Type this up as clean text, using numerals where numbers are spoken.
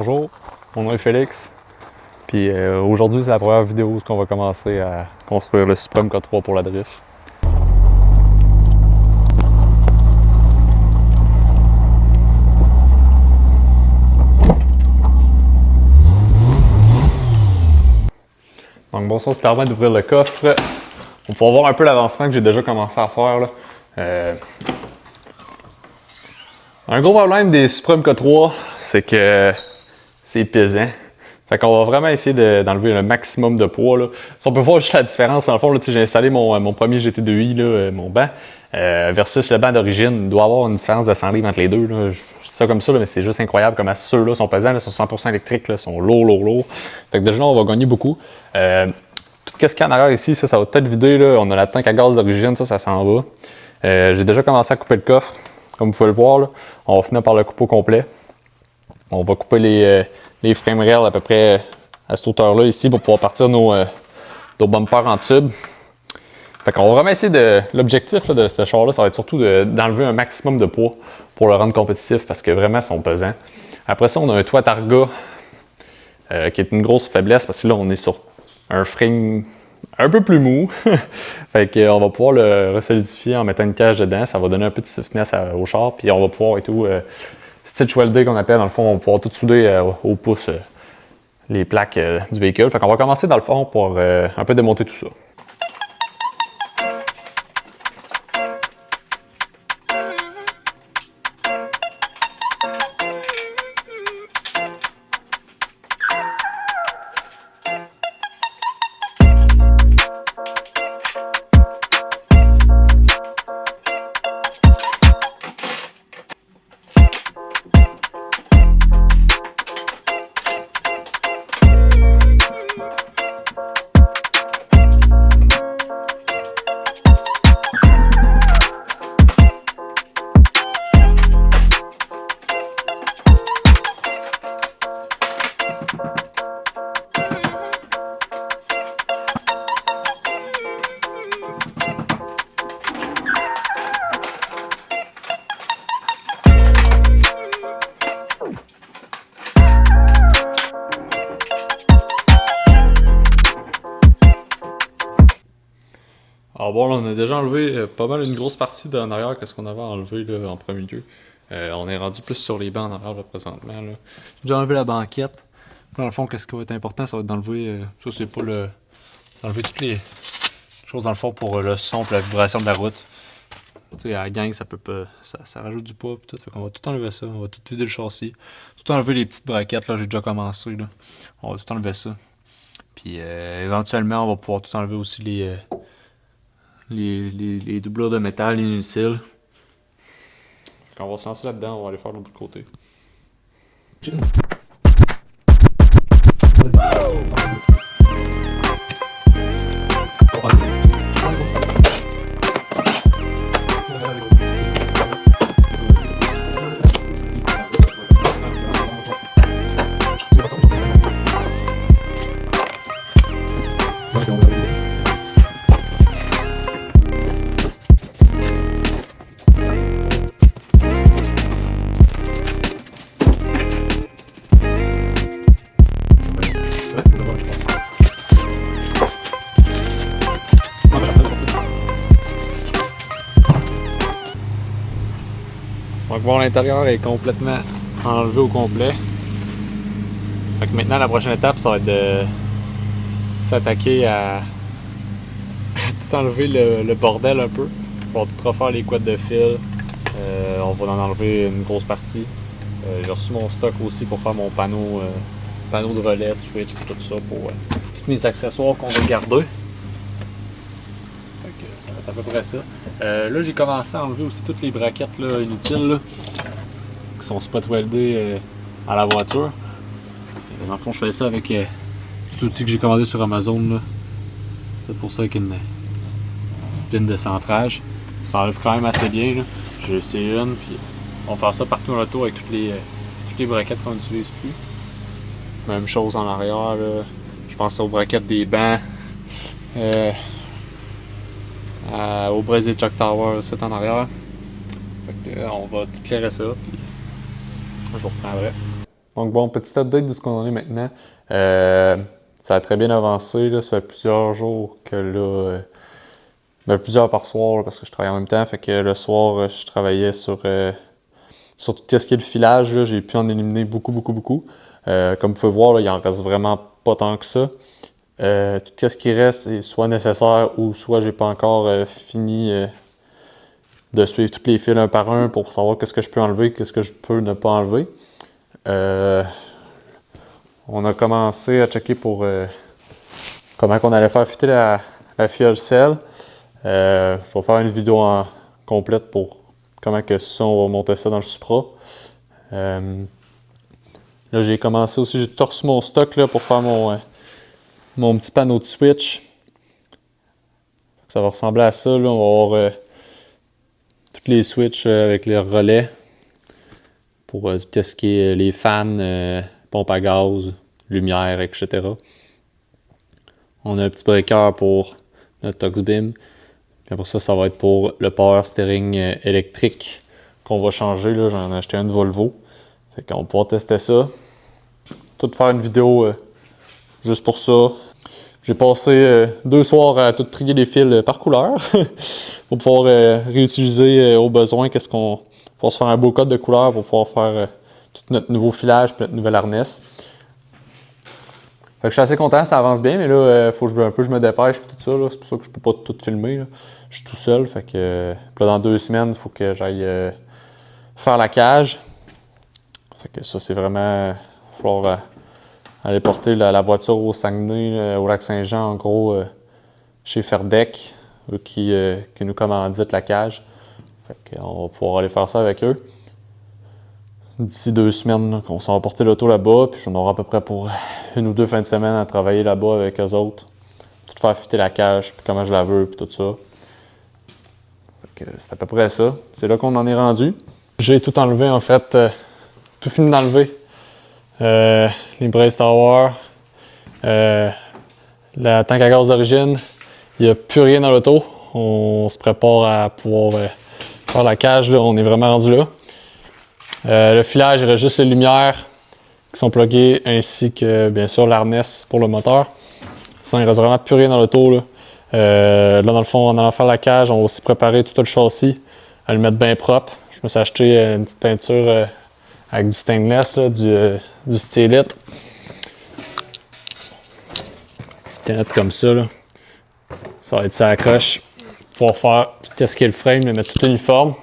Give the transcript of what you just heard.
Bonjour, mon nom est Félix. Puis aujourd'hui, c'est la première vidéo où on va commencer à construire le Supreme K3 pour la drift. Donc bon, ça se permet d'ouvrir le coffre. On peut voir un peu l'avancement que j'ai déjà commencé à faire, là. Un gros problème des Supreme K3, c'est que c'est pesant. Fait qu'on va vraiment essayer d'enlever le maximum de poids, là. Si on peut voir juste la différence, dans le fond, là, j'ai installé mon premier GT2i, là, mon banc, versus le banc d'origine. Il doit y avoir une différence de 100 livres entre les deux, là. Je dis ça comme ça, là, mais c'est juste incroyable comment ceux-là sont pesants, là, sont 100% électriques, là, sont lourds. Fait que déjà, on va gagner beaucoup. Tout ce qu'il y a en arrière ici, ça va peut-être vider, là. On a la tank à gaz d'origine, ça s'en va. J'ai déjà commencé à couper le coffre. Comme vous pouvez le voir, là, on va finir par le couper au complet. On va couper les frame rails à peu près à cette hauteur-là ici pour pouvoir partir nos bumpers en tube. Fait qu'on va vraiment essayer de... L'objectif de ce char-là, ça va être surtout d'enlever un maximum de poids pour le rendre compétitif parce que vraiment, ils sont pesants. Après ça, on a un toit Targa qui est une grosse faiblesse parce que là, on est sur un frame un peu plus mou. Fait qu'on va pouvoir le resolidifier en mettant une cage dedans. Ça va donner un peu de stiffness au char. Puis on va pouvoir et tout stitch welder qu'on appelle. Dans le fond, on va pouvoir tout souder au pouce les plaques du véhicule. Fait qu'on va commencer dans le fond pour un peu démonter tout ça. Alors bon, là, on a déjà enlevé pas mal une grosse partie d'en arrière qu'est-ce qu'on avait enlevé là, en premier lieu. On est rendu plus sur les bancs en arrière là, présentement. Là. J'ai déjà enlevé la banquette. Dans le fond, qu'est-ce qui va être important, ça va être d'enlever, ça c'est pas le... d'enlever toutes les choses dans le fond pour le son et la vibration de la route. Tu sais, à la gang, ça peut pas... Ça rajoute du poids et tout. Fait qu'on va tout enlever ça. On va tout vider le châssis. Tout enlever les petites braquettes, là, j'ai déjà commencé. Là. On va tout enlever ça. Puis éventuellement, on va pouvoir tout enlever aussi les doublures de métal inutiles. Quand on va se lancer là-dedans, on va aller faire l'autre côté. Donc bon, l'intérieur est complètement enlevé au complet. Fait que maintenant, la prochaine étape, ça va être de s'attaquer à tout enlever le bordel un peu. On va tout refaire les couettes de fil. On va en enlever une grosse partie. J'ai reçu mon stock aussi pour faire mon panneau de relais, switch, tout ça pour tous mes accessoires qu'on va garder. Ça va être à peu près ça. Là, j'ai commencé à enlever aussi toutes les braquettes là, inutiles là, qui sont spot weldées à la voiture. Dans le fond, je fais ça avec cet outil que j'ai commandé sur Amazon. C'est pour ça qu'il y a une petite pine de centrage. Ça enlève quand même assez bien. Là. J'ai essayé une, puis on va faire ça partout dans l'auto avec toutes les braquettes qu'on n'utilise plus. Même chose en arrière. Là. Je pense aux braquettes des bancs. Au Brésil Chuck Tower, c'est en arrière. Fait que, on va tout clairer ça, puis je vous reprendrai. Donc bon, petit update de ce qu'on en est maintenant. Ça a très bien avancé, là. Ça fait plusieurs jours que là... plusieurs par soir, là, parce que je travaille en même temps. Fait que le soir, je travaillais sur tout ce qui est le filage. J'ai pu en éliminer beaucoup. Comme vous pouvez voir, là, il en reste vraiment pas tant que ça. Tout ce qui reste est soit nécessaire ou soit j'ai pas encore fini de suivre tous les fils un par un pour savoir qu'est-ce que je peux enlever, qu'est-ce que je peux ne pas enlever. On a commencé à checker pour comment on allait faire fitter la fiole sel. Je vais faire une vidéo complète pour comment que ça, on va monter ça dans le Supra. Là, j'ai commencé aussi, j'ai torse mon stock là, pour faire mon petit panneau de switch. Ça va ressembler à ça. Là. On va avoir tous les switches avec les relais pour tout ce qui est les fans, pompe à gaz, lumière, etc. On a un petit breaker pour notre Toxbim. Puis après ça, ça va être pour le power steering électrique qu'on va changer. Là. J'en ai acheté un de Volvo. Fait qu'on va pouvoir tester ça. Tout faire une vidéo juste pour ça. J'ai passé 2 soirs à tout trier les fils par couleur pour pouvoir réutiliser au besoin pour se faire un beau code de couleur pour pouvoir faire tout notre nouveau filage et notre nouvelle harness. Fait que je suis assez content, ça avance bien, mais là, faut que je me dépêche et tout ça. C'est pour ça que je peux pas tout filmer. Là. Je suis tout seul, fait que là, dans 2 semaines, il faut que j'aille faire la cage. Fait que ça, c'est vraiment... Il va falloir aller porter la voiture au Saguenay, au Lac-Saint-Jean, en gros, chez Ferdec, qui nous commandite la cage. Fait qu'on va pouvoir aller faire ça avec eux. D'ici 2 semaines, on s'en va porter l'auto là-bas, puis j'en aurai à peu près pour 1 ou 2 fins de semaine à travailler là-bas avec eux autres. Tout faire fitter la cage, puis comment je la veux, puis tout ça. Fait que c'est à peu près ça. C'est là qu'on en est rendu. J'ai tout enlevé, en fait. Tout fini d'enlever. Les brace tower, la tank à gaz d'origine. Il n'y a plus rien dans l'auto. On se prépare à pouvoir faire la cage. Là. On est vraiment rendu là. Le filage, il reste juste les lumières qui sont pluguées ainsi que bien sûr l'harness pour le moteur. Sinon, il ne reste vraiment plus rien dans l'auto. Là, dans le fond, en allant faire la cage, on va aussi préparer tout le châssis à le mettre bien propre. Je me suis acheté une petite peinture avec du stainless, là, du stylite. Petite comme ça. Là. Ça va être ça à la coche. Pouvoir faire tout ce qui est le frame, le mettre tout uniforme.